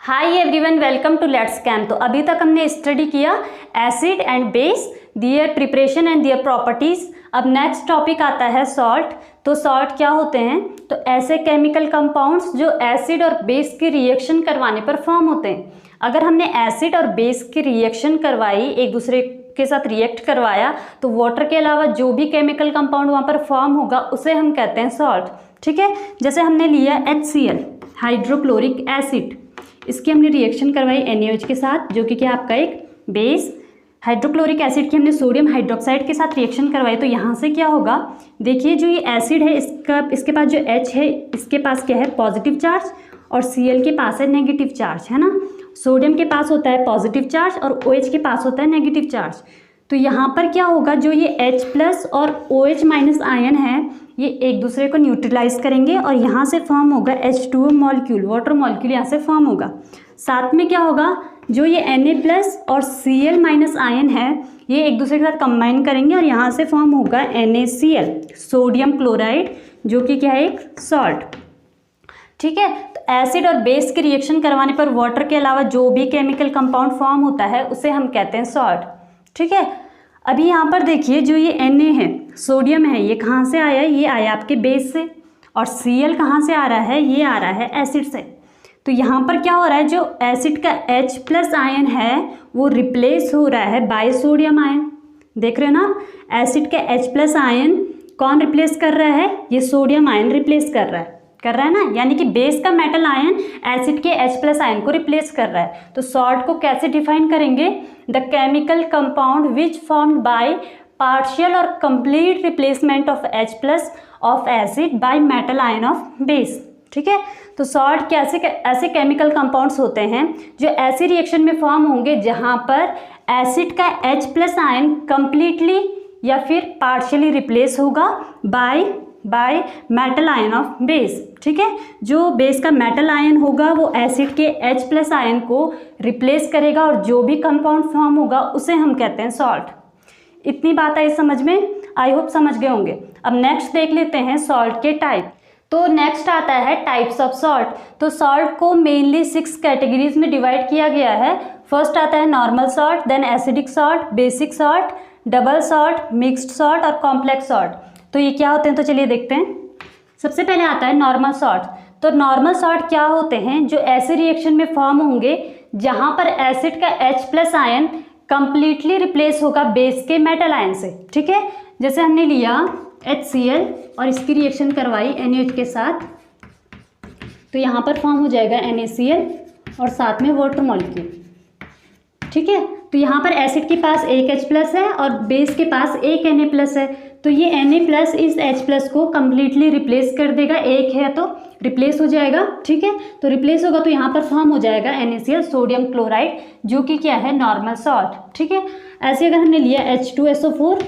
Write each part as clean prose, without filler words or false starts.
Hi everyone, welcome to let's chem. तो अभी तक हमने स्टडी किया acid and base, their preparation and their properties. अब नेक्स्ट टॉपिक आता है सॉल्ट। तो सॉल्ट क्या होते हैं? तो ऐसे केमिकल कंपाउंड्स जो एसिड और बेस की रिएक्शन करवाने पर फॉर्म होते हैं। अगर हमने एसिड और बेस की रिएक्शन करवाई, एक दूसरे के साथ रिएक्ट करवाया, तो वाटर के अलावा जो भी केमिकल कंपाउंड वहाँ पर फॉर्म होगा उसे हम कहते हैं सॉल्ट। ठीक है, जैसे हमने लिया HCl, हाइड्रोक्लोरिक एसिड, इसकी हमने रिएक्शन करवाई NaOH के साथ, जो कि क्या आपका एक बेस। हाइड्रोक्लोरिक एसिड की हमने सोडियम हाइड्रोक्साइड के साथ रिएक्शन करवाई, तो यहाँ से क्या होगा, देखिए जो ये एसिड है इसके पास जो H है, इसके पास क्या है पॉजिटिव चार्ज, और Cl के पास है नेगेटिव चार्ज, है ना। सोडियम के पास होता है पॉजिटिव चार्ज और OH के पास होता है नेगेटिव चार्ज। तो यहाँ पर क्या होगा, जो ये H+ और OH- आयन है, ये एक दूसरे को न्यूट्रलाइज करेंगे और यहाँ से फॉर्म होगा H2O मॉलिक्यूल, वाटर मॉलिक्यूल यहाँ से फॉर्म होगा। साथ में क्या होगा, जो ये Na+ और Cl- आयन है, ये एक दूसरे के साथ कंबाइन करेंगे और यहाँ से फॉर्म होगा NaCl, सोडियम क्लोराइड, जो कि क्या है एक सॉल्ट। ठीक है, तो एसिड और बेस की रिएक्शन करवाने पर वाटर के अलावा जो भी केमिकल कंपाउंड फॉर्म होता है उसे हम कहते हैं सॉल्ट। ठीक है, अभी यहाँ पर देखिए जो ये Na है, सोडियम है, ये कहाँ से आया है, ये आया आपके बेस से, और Cl कहाँ से आ रहा है, ये आ रहा है एसिड से। तो यहाँ पर क्या हो रहा है, जो एसिड का H+ आयन है वो रिप्लेस हो रहा है बाय सोडियम आयन। देख रहे हो ना, एसिड का H+ आयन कौन रिप्लेस कर रहा है, ये सोडियम आयन रिप्लेस कर रहा है ना। यानी कि बेस का मेटल आयन एसिड के H+ आयन को रिप्लेस कर रहा है। तो सॉल्ट को कैसे डिफाइन करेंगे, the chemical compound which formed by partial और complete replacement of H+ of acid by metal ion of base. ठीक है, तो सॉल्ट के ऐसे केमिकल कंपाउंड्स होते हैं जो ऐसी रिएक्शन में फॉर्म होंगे जहां पर एसिड का H+ आयन कंप्लीटली या फिर पार्शियली रिप्लेस होगा bye metal ion of base. ठीक है, जो बेस का मेटल आयन होगा वो एसिड के H+ आयन को रिप्लेस करेगा और जो भी कंपाउंड फॉर्म होगा उसे हम कहते हैं सॉल्ट। इतनी बात आई समझ में? आई होप समझ गए होंगे। अब नेक्स्ट देख लेते हैं सॉल्ट के टाइप। तो नेक्स्ट आता है टाइप्स ऑफ सॉल्ट। तो सॉल्ट को मेनली 6 कैटेगरीज में डिवाइड किया गया है। फर्स्ट आता है normal salt, then acidic salt, basic salt, double salt, mixed salt और कॉम्प्लेक्स सॉल्ट। तो ये क्या होते हैं, तो चलिए देखते हैं। सबसे पहले आता है नॉर्मल सॉल्ट। तो नॉर्मल सॉल्ट क्या होते हैं, जो ऐसे रिएक्शन में फॉर्म होंगे जहां पर एसिड का H+ आयन कंप्लीटली रिप्लेस होगा बेस के मेटल आयन से। ठीक है, जैसे हमने लिया HCl और इसकी रिएक्शन करवाई NaOH के साथ, तो यहाँ पर फॉर्म हो जाएगा NaCl और साथ में वाटर मॉलिक्यूल। ठीक है, तो यहाँ पर एसिड के पास एक H+ है और बेस के पास एक Na+ है, तो ये Na+ इस H+ को कम्प्लीटली रिप्लेस कर देगा, एक है तो रिप्लेस हो जाएगा। ठीक है, तो रिप्लेस होगा तो यहाँ पर फॉर्म हो जाएगा NaCl, सोडियम क्लोराइड, जो कि क्या है नॉर्मल सॉल्ट। ठीक है, ऐसे अगर हमने लिया H2SO4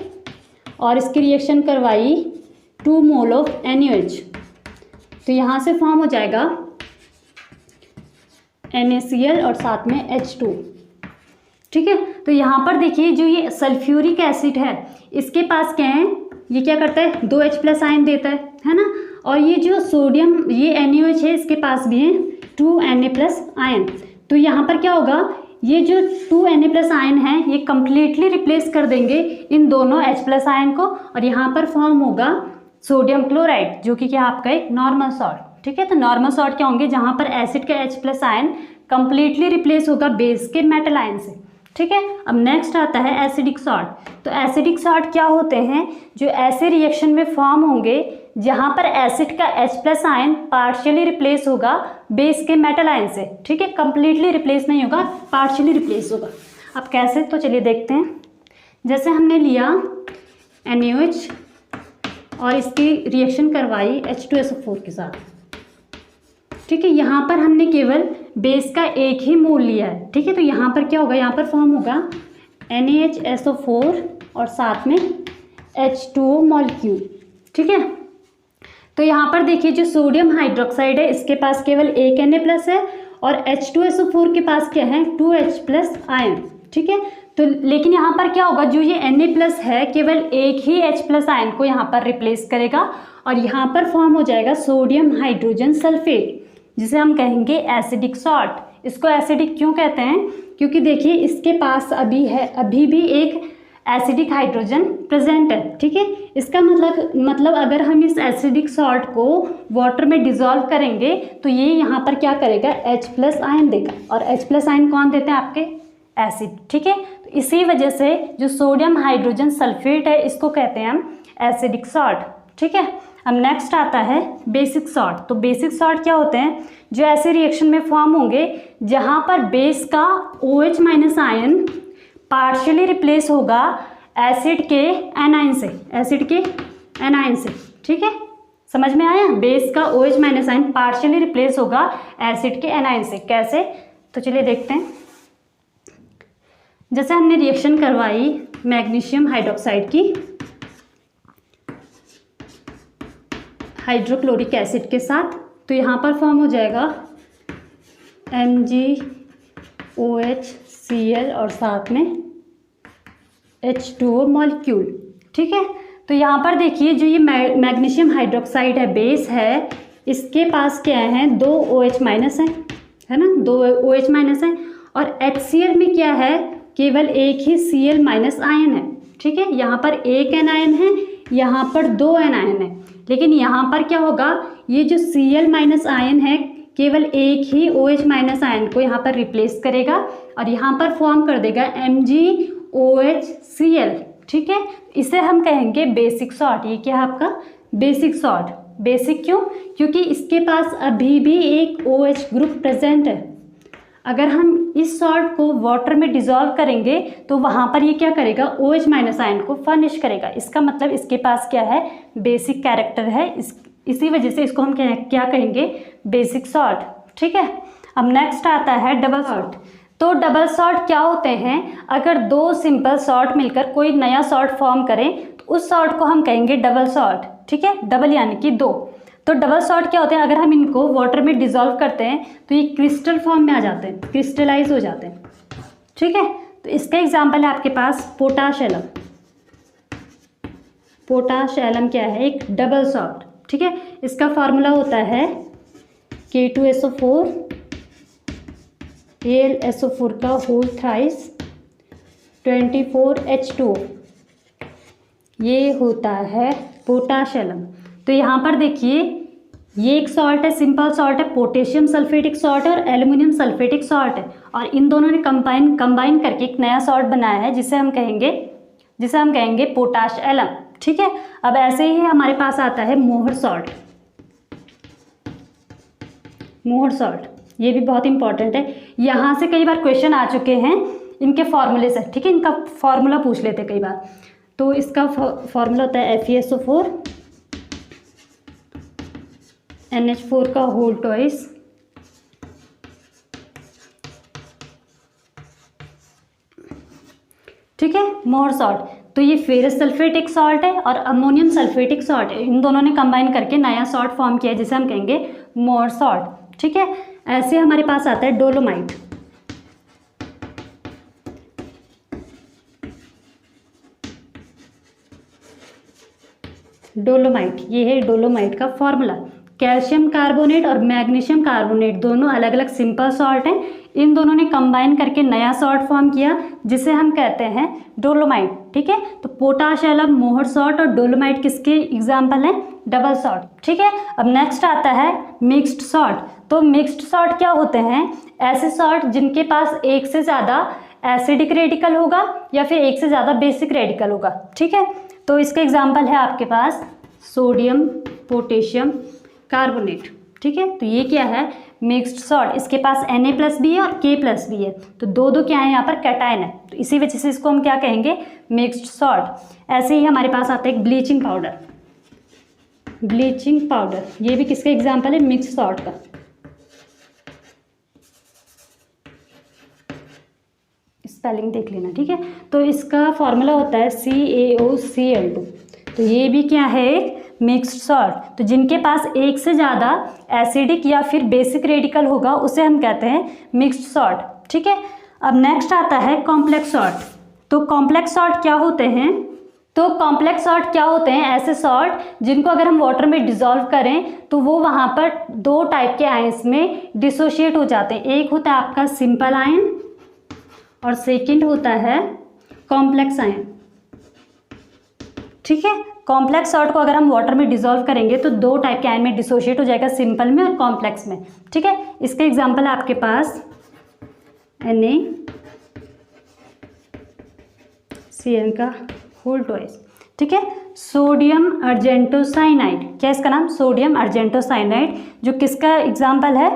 और इसकी रिएक्शन करवाई 2 मोल ऑफ NaOH, तो यहाँ से फॉर्म हो जाएगा NaCl और साथ में H2। ठीक है, तो यहाँ पर देखिए जो ये सल्फ्यूरिक एसिड है, इसके पास क्या है, ये क्या करता है, 2 H+ आयन देता है ना। और ये जो सोडियम, ये NaOH है, इसके पास भी है 2 Na+ आयन। तो यहाँ पर क्या होगा, ये जो 2 Na+ आयन है ये कंप्लीटली रिप्लेस कर देंगे इन दोनों H+ आयन को, और यहाँ पर फॉर्म होगा सोडियम क्लोराइड, जो कि क्या आपका एक नॉर्मल सॉल्ट। ठीक है, तो नॉर्मल सॉल्ट क्या होंगे, जहाँ पर एसिड का H+ आयन कंप्लीटली रिप्लेस होगा बेस के मेटल आयन से। ठीक है, अब नेक्स्ट आता है एसिडिक सॉल्ट। तो एसिडिक सॉल्ट क्या होते हैं, जो ऐसे रिएक्शन में फॉर्म होंगे जहां पर एसिड का H+ आयन पार्शियली रिप्लेस होगा बेस के मेटल आयन से। ठीक है, कंप्लीटली रिप्लेस नहीं होगा, पार्शियली रिप्लेस होगा। अब कैसे, तो चलिए देखते हैं। जैसे हमने लिया NaOH और इसकी रिएक्शन करवाई H2SO4 के साथ। ठीक है, यहाँ पर हमने केवल बेस का एक ही मोल लिया है। ठीक है, तो यहाँ पर क्या होगा, यहाँ पर फॉर्म होगा NaHSO4 और साथ में H2O मॉलिक्यूल। ठीक है, तो यहाँ पर देखिए जो सोडियम हाइड्रोक्साइड है, इसके पास केवल एक Na+ है और H2SO4 के पास क्या है, 2 H+ आयन। ठीक है, तो लेकिन यहाँ पर क्या होगा, जो ये Na+ है केवल एक ही H+ आयन को यहाँ पर रिप्लेस करेगा और यहाँ पर फॉर्म हो जाएगा सोडियम हाइड्रोजन सल्फेट, जिसे हम कहेंगे एसिडिक सॉल्ट। इसको एसिडिक क्यों कहते हैं? क्योंकि देखिए इसके पास अभी भी एक एसिडिक हाइड्रोजन प्रेजेंट है, ठीक है। इसका मतलब अगर हम इस एसिडिक सॉल्ट को वाटर में डिजोल्व करेंगे तो ये यहाँ पर क्या करेगा, H+ आयन देगा, और H+ आयन कौन देते हैं, आपके एसिड, ठीक है। तो इसी वजह से जो सोडियम हाइड्रोजन सल्फेट है इसको कहते हैं हम एसिडिक सॉल्ट, ठीक है। अब नेक्स्ट आता है बेसिक सॉल्ट। तो बेसिक सॉल्ट क्या होते हैं, जो ऐसे रिएक्शन में फॉर्म होंगे जहाँ पर बेस का OH- आयन पार्शियली रिप्लेस होगा एसिड के एनायन से, ठीक है। समझ में आया? बेस का OH- आयन पार्शियली रिप्लेस होगा एसिड के एनायन से। कैसे? तो चलिए देखते हैं। जैसे हमने रिएक्शन करवाई मैग्नीशियम हाइड्रोक्साइड की हाइड्रोक्लोरिक एसिड के साथ, तो यहाँ पर फॉर्म हो जाएगा MgOHCl और साथ में H2O मॉलिक्यूल, ठीक है। तो यहाँ पर देखिए जो ये मैग्नीशियम हाइड्रोक्साइड है, बेस है, इसके पास क्या है, 2 OH- है ना, 2 OH- है, और HCl में क्या है, केवल एक ही Cl- आयन है, ठीक है। यहाँ पर एक एनायन है, यहाँ पर 2 एनायन है, लेकिन यहाँ पर क्या होगा, ये जो Cl- आयन है केवल एक ही OH- आयन को यहाँ पर रिप्लेस करेगा और यहाँ पर फॉर्म कर देगा MgOHCl, ठीक है। इसे हम कहेंगे बेसिक सॉल्ट। ये क्या है आपका बेसिक सॉल्ट। बेसिक क्यों? क्योंकि इसके पास अभी भी एक OH ग्रुप प्रेजेंट है। अगर हम इस सॉल्ट को वाटर में डिजोल्व करेंगे तो वहाँ पर ये क्या करेगा, OH- आयन को फर्निश करेगा। इसका मतलब इसके पास क्या है, बेसिक कैरेक्टर है। इसी वजह से इसको हम क्या कहेंगे, बेसिक सॉल्ट, ठीक है। अब नेक्स्ट आता है डबल सॉल्ट। तो डबल सॉल्ट क्या होते हैं, अगर 2 सिंपल सॉल्ट मिलकर कोई नया सॉल्ट फॉर्म करें तो उस सॉल्ट को हम कहेंगे डबल सॉल्ट, ठीक है। डबल यानी कि 2। तो डबल सॉल्ट क्या होते हैं, अगर हम इनको वाटर में डिजोल्व करते हैं तो ये क्रिस्टल फॉर्म में आ जाते हैं, क्रिस्टलाइज हो जाते हैं, ठीक है। तो इसका एग्जाम्पल है आपके पास पोटाश एलम। पोटाश एलम क्या है, एक डबल सॉल्ट, ठीक है। इसका फार्मूला होता है K2SO4 AlSO4 का होल थ्राइस 24H2O, ये होता है पोटाश एलम। तो यहाँ पर देखिए ये एक सॉल्ट है, सिंपल सॉल्ट है, पोटेशियम सल्फेटिक सॉल्ट है और एल्युमिनियम सल्फेटिक सॉल्ट है, और इन दोनों ने कंबाइन करके एक नया सॉल्ट बनाया है जिसे हम कहेंगे पोटाश एलम, ठीक है। अब ऐसे ही हमारे पास आता है मोहर सॉल्ट। मोहर सॉल्ट ये भी बहुत इंपॉर्टेंट है, यहाँ से कई बार क्वेश्चन आ चुके हैं इनके फॉर्मूले से, ठीक है। इनका फॉर्मूला पूछ लेते हैं कई बार। तो इसका फॉर्मूला होता है FeSO4 NH4 का होल ट्वाइस ठीक है, मोहर सॉल्ट। तो ये फेरस सल्फेटिक सॉल्ट है और अमोनियम सल्फेटिक सॉल्ट है, इन दोनों ने कंबाइन करके नया सॉल्ट फॉर्म किया है जिसे हम कहेंगे मोहर सॉल्ट, ठीक है। ऐसे हमारे पास आता है डोलोमाइट। डोलोमाइट ये है डोलोमाइट का फॉर्मूला। कैल्शियम कार्बोनेट और मैग्नीशियम कार्बोनेट दोनों अलग अलग सिंपल सॉल्ट हैं, इन दोनों ने कंबाइन करके नया सॉल्ट फॉर्म किया जिसे हम कहते हैं डोलोमाइट, ठीक है। तो पोटाश एलम, मोहर सॉल्ट और डोलोमाइट किसके एग्जाम्पल हैं, डबल सॉल्ट, ठीक है। अब नेक्स्ट आता है मिक्स्ड सॉल्ट। तो मिक्स्ड सॉल्ट क्या होते हैं, ऐसे सॉल्ट जिनके पास एक से ज़्यादा एसिडिक रेडिकल होगा या फिर एक से ज़्यादा बेसिक रेडिकल होगा, ठीक है। तो इसका एग्जाम्पल है आपके पास सोडियम पोटेशियम कार्बोनेट, ठीक है। तो ये क्या है, मिक्स्ड सॉल्ट। इसके पास Na+ भी है और K+ भी है, तो दो क्या है यहाँ पर कैटायन है, तो इसी वजह से इसको हम क्या कहेंगे, मिक्स्ड सॉल्ट। ऐसे ही हमारे पास आता है एक ब्लीचिंग पाउडर। ब्लीचिंग पाउडर ये भी किसका एग्जाम्पल है, मिक्स्ड सॉल्ट का। स्पेलिंग देख लेना, ठीक है। तो इसका फॉर्मूला होता है CaOCl2। तो ये भी क्या है, एक मिक्स्ड सॉल्ट। तो जिनके पास एक से ज़्यादा एसिडिक या फिर बेसिक रेडिकल होगा उसे हम कहते हैं मिक्स्ड सॉल्ट, ठीक है। अब नेक्स्ट आता है कॉम्प्लेक्स सॉल्ट। तो कॉम्प्लेक्स सॉल्ट क्या होते हैं, तो कॉम्प्लेक्स सॉल्ट क्या होते हैं? ऐसे सॉल्ट जिनको अगर हम वाटर में डिसॉल्व करें तो वो वहाँ पर दो टाइप के आयंस में डिसोशिएट हो जाते हैं। एक होता है आपका सिंपल आयन और सेकंड होता है कॉम्प्लेक्स आयन। ठीक है, कॉम्प्लेक्स सॉल्ट को अगर हम वाटर में डिसॉल्व करेंगे तो दो टाइप के आयन में डिसोशिएट हो जाएगा, सिंपल में और कॉम्प्लेक्स में। ठीक है, इसका एग्जांपल है आपके पास NaCN का होल ट्वाइस। ठीक है, सोडियम अर्जेंटोसाइनाइड, क्या इसका नाम? सोडियम अर्जेंटोसाइनाइड, जो किसका एग्जाम्पल है?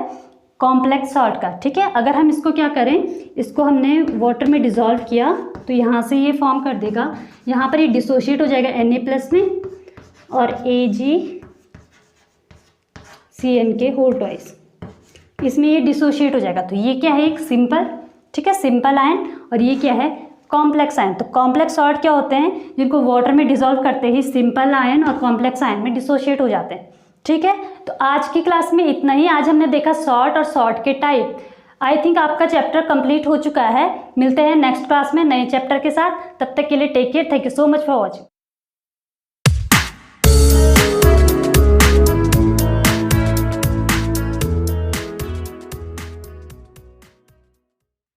कॉम्प्लेक्स सॉल्ट का। ठीक है, अगर हम इसको क्या करें, इसको हमने वाटर में डिसॉल्व किया तो यहाँ से ये फॉर्म कर देगा, यहाँ पर ये डिसोशिएट हो जाएगा Na+ में और AgCN के होल ट्वाइस, इसमें ये डिसोशिएट हो जाएगा। तो ये क्या है? एक सिंपल, ठीक है, सिंपल आयन, और ये क्या है? Complex ion. तो कॉम्प्लेक्स सॉल्ट क्या होते हैं? जिनको वाटर में डिसॉल्व करते ही सिंपल आयन और कॉम्प्लेक्स आयन में डिसोशिएट हो जाते हैं। ठीक है, तो आज की क्लास में इतना ही। आज हमने देखा सॉल्ट और सॉल्ट के टाइप। आई थिंक आपका चैप्टर कंप्लीट हो चुका है। मिलते हैं नेक्स्ट क्लास में नए चैप्टर के साथ। तब तक के लिए take care. Thank you so much for watching.